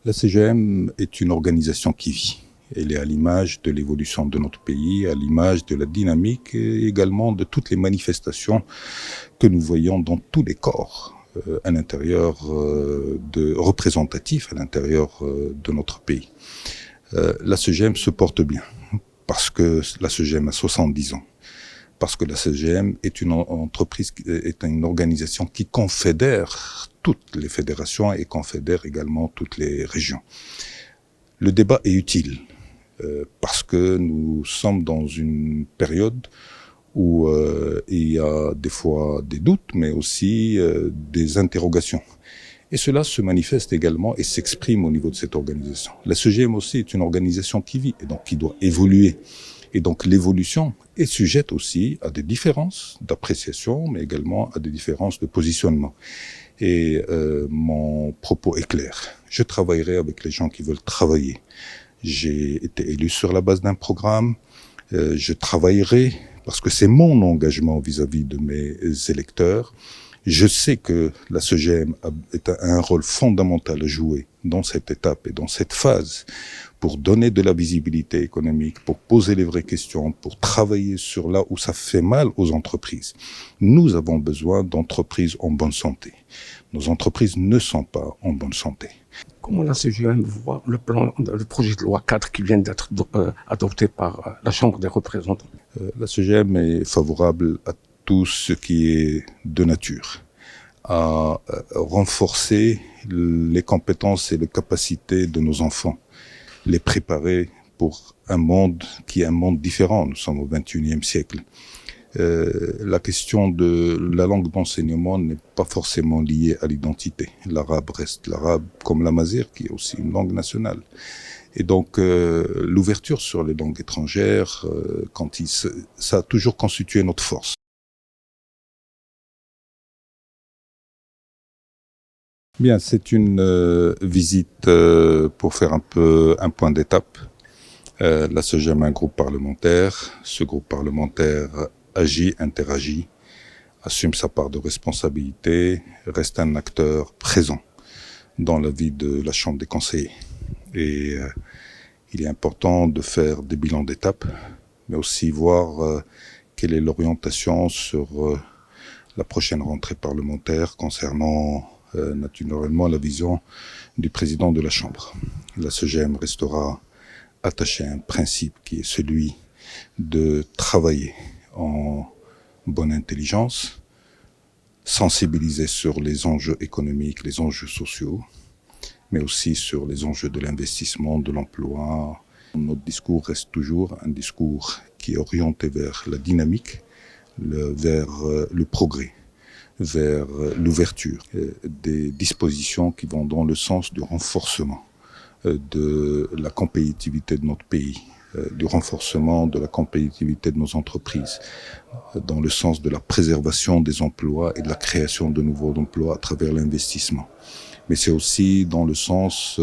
La CGM est une organisation qui vit. Elle est à l'image de l'évolution de notre pays, à l'image de la dynamique et également de toutes les manifestations que nous voyons dans tous les corps à l'intérieur représentatifs à l'intérieur de notre pays. La CGM se porte bien parce que la CGM a 70 ans. Parce que la CGM est une entreprise, est une organisation qui confédère toutes les fédérations et confédère également toutes les régions. Le débat est utile parce que nous sommes dans une période où il y a des fois des doutes, mais aussi des interrogations. Et cela se manifeste également et s'exprime au niveau de cette organisation. La CGM aussi est une organisation qui vit et donc qui doit évoluer. Et donc l'évolution est sujette aussi à des différences d'appréciation, mais également à des différences de positionnement. Et mon propos est clair. Je travaillerai avec les gens qui veulent travailler. J'ai été élu sur la base d'un programme. Je travaillerai parce que c'est mon engagement vis-à-vis de mes électeurs. Je sais que la CGM a un rôle fondamental à jouer dans cette étape et dans cette phase pour donner de la visibilité économique, pour poser les vraies questions, pour travailler sur là où ça fait mal aux entreprises. Nous avons besoin d'entreprises en bonne santé. Nos entreprises ne sont pas en bonne santé. Comment la CGM voit le projet de loi 4 qui vient d'être adopté par la Chambre des représentants? La CGM est favorable à tout ce qui est de nature, à renforcer les compétences et les capacités de nos enfants, les préparer pour un monde qui est un monde différent. Nous sommes au XXIe siècle. La question de la langue d'enseignement n'est pas forcément liée à l'identité. L'arabe reste l'arabe comme l'amazigh, qui est aussi une langue nationale. Et donc, l'ouverture sur les langues étrangères, ça a toujours constitué notre force. Bien, c'est une visite pour faire un point d'étape. La CGM est un groupe parlementaire. Ce groupe parlementaire agit, interagit, assume sa part de responsabilité, reste un acteur présent dans la vie de la Chambre des conseillers. Et il est important de faire des bilans d'étape, mais aussi voir quelle est l'orientation sur la prochaine rentrée parlementaire concernant naturellement la vision du président de la Chambre. La CGM restera attachée à un principe qui est celui de travailler en bonne intelligence, sensibiliser sur les enjeux économiques, les enjeux sociaux, mais aussi sur les enjeux de l'investissement, de l'emploi. Notre discours reste toujours un discours qui est orienté vers la dynamique, vers le progrès, vers l'ouverture, des dispositions qui vont dans le sens du renforcement de la compétitivité de notre pays, du renforcement de la compétitivité de nos entreprises, dans le sens de la préservation des emplois et de la création de nouveaux emplois à travers l'investissement. Mais c'est aussi dans le sens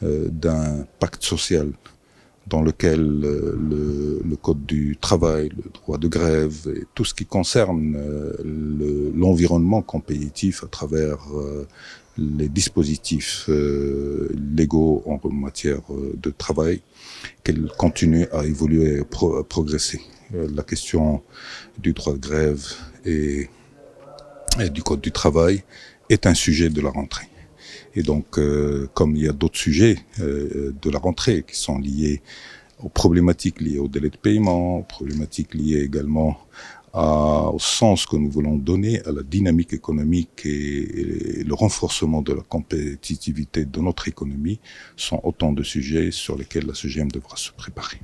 d'un pacte social dans lequel le code du travail, le droit de grève et tout ce qui concerne l'environnement compétitif à travers les dispositifs légaux en matière de travail, qu'elle continue à évoluer et à progresser. La question du droit de grève et du code du travail est un sujet de la rentrée. Et donc, comme il y a d'autres sujets de la rentrée qui sont liés aux problématiques liées au délai de paiement, aux problématiques liées également au sens que nous voulons donner à la dynamique économique et le renforcement de la compétitivité de notre économie, sont autant de sujets sur lesquels la CGM devra se préparer.